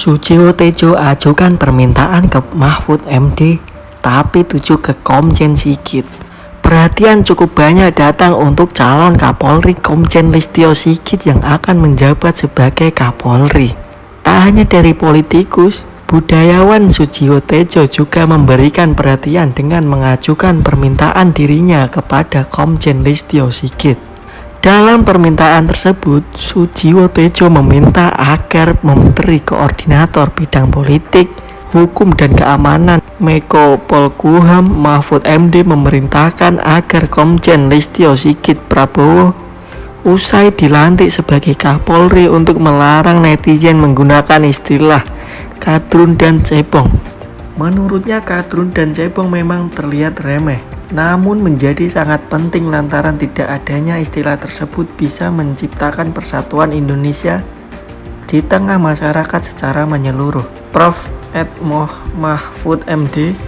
Sujiwo Tejo ajukan permintaan ke Mahfud MD, tapi tuju ke Komjen Sigit. Perhatian cukup banyak datang untuk calon Kapolri Komjen Listio Sigit yang akan menjabat sebagai Kapolri. Tak hanya dari politikus, budayawan Sujiwo Tejo juga memberikan perhatian dengan mengajukan permintaan dirinya kepada Komjen Listio Sigit. Dalam permintaan tersebut, Sujiwo Tejo meminta agar Menteri Koordinator Bidang Politik, Hukum dan Keamanan Menko Polhukam Mahfud MD memerintahkan agar Komjen Listio Sigit Prabowo usai dilantik sebagai Kapolri untuk melarang netizen menggunakan istilah kadrun dan cebong. Menurutnya kadrun dan cebong memang terlihat remeh, namun menjadi sangat penting lantaran tidak adanya istilah tersebut bisa menciptakan persatuan Indonesia di tengah masyarakat secara menyeluruh. Prof. Mahfud MD,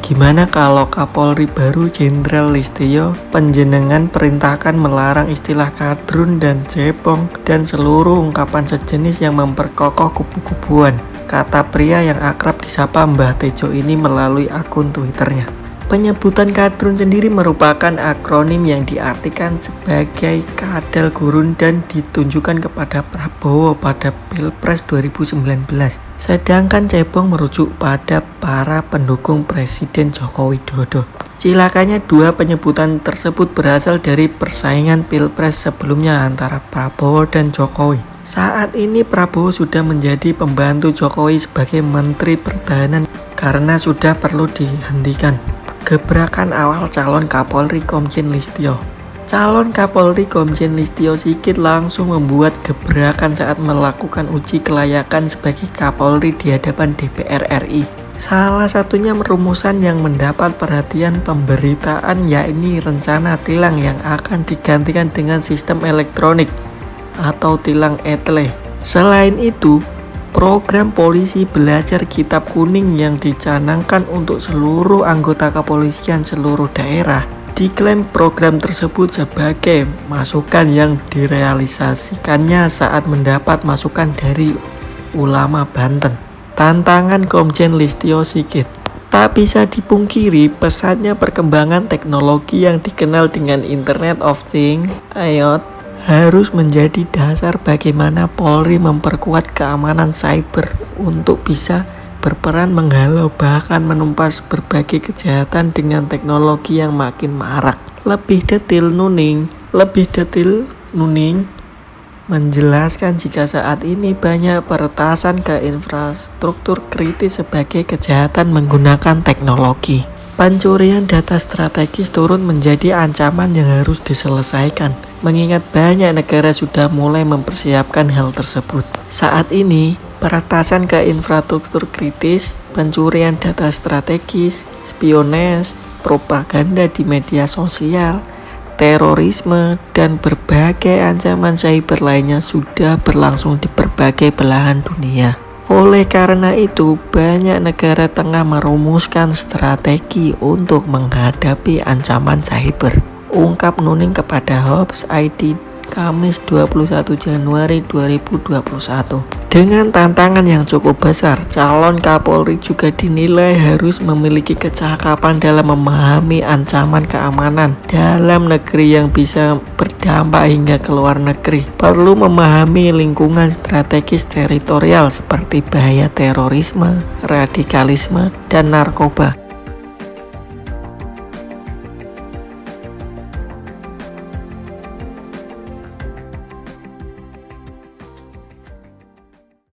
gimana kalau Kapolri baru Jenderal Listio panjenengan perintahkan melarang istilah kadrun dan cebong dan seluruh ungkapan sejenis yang memperkokoh kubu-kubuan, kata pria yang akrab disapa Mbah Tejo ini melalui akun Twitternya. Penyebutan kadrun sendiri merupakan akronim yang diartikan sebagai kadal gurun dan ditunjukkan kepada Prabowo pada Pilpres 2019. Sedangkan cebong merujuk pada para pendukung Presiden Joko Widodo. Cilakanya dua penyebutan tersebut berasal dari persaingan Pilpres sebelumnya antara Prabowo dan Jokowi. Saat ini Prabowo sudah menjadi pembantu Jokowi sebagai Menteri Pertahanan karena sudah perlu dihentikan. Gebrakan awal calon Kapolri Komjen Listio. Calon Kapolri Komjen Listio Sigit langsung membuat gebrakan saat melakukan uji kelayakan sebagai Kapolri di hadapan DPR RI. Salah satunya rumusan yang mendapat perhatian pemberitaan yakni rencana tilang yang akan digantikan dengan sistem elektronik atau tilang etle. Selain itu, program polisi belajar kitab kuning yang dicanangkan untuk seluruh anggota kepolisian seluruh daerah diklaim program tersebut sebagai masukan yang direalisasikannya saat mendapat masukan dari ulama Banten. Tantangan Komjen Listio Sigit. Tak bisa dipungkiri pesatnya perkembangan teknologi yang dikenal dengan Internet of Things (IoT) harus menjadi dasar bagaimana Polri memperkuat keamanan cyber untuk bisa berperan menghalau bahkan menumpas berbagai kejahatan dengan teknologi yang makin marak. Lebih detail Nuning menjelaskan jika saat ini banyak peretasan ke infrastruktur kritis sebagai kejahatan menggunakan teknologi. Pencurian data strategis turun menjadi ancaman yang harus diselesaikan, mengingat banyak negara sudah mulai mempersiapkan hal tersebut. Saat ini, peretasan ke infrastruktur kritis, pencurian data strategis, spionase, propaganda di media sosial, terorisme, dan berbagai ancaman cyber lainnya sudah berlangsung di berbagai belahan dunia. Oleh karena itu, banyak negara tengah merumuskan strategi untuk menghadapi ancaman cyber. Ungkap Nuning kepada Hobbs ID Kamis 21 Januari 2021. Dengan tantangan yang cukup besar, calon Kapolri juga dinilai harus memiliki kecakapan dalam memahami ancaman keamanan dalam negeri yang bisa berdampak hingga ke luar negeri. Perlu memahami lingkungan strategis teritorial seperti bahaya terorisme, radikalisme, dan narkoba.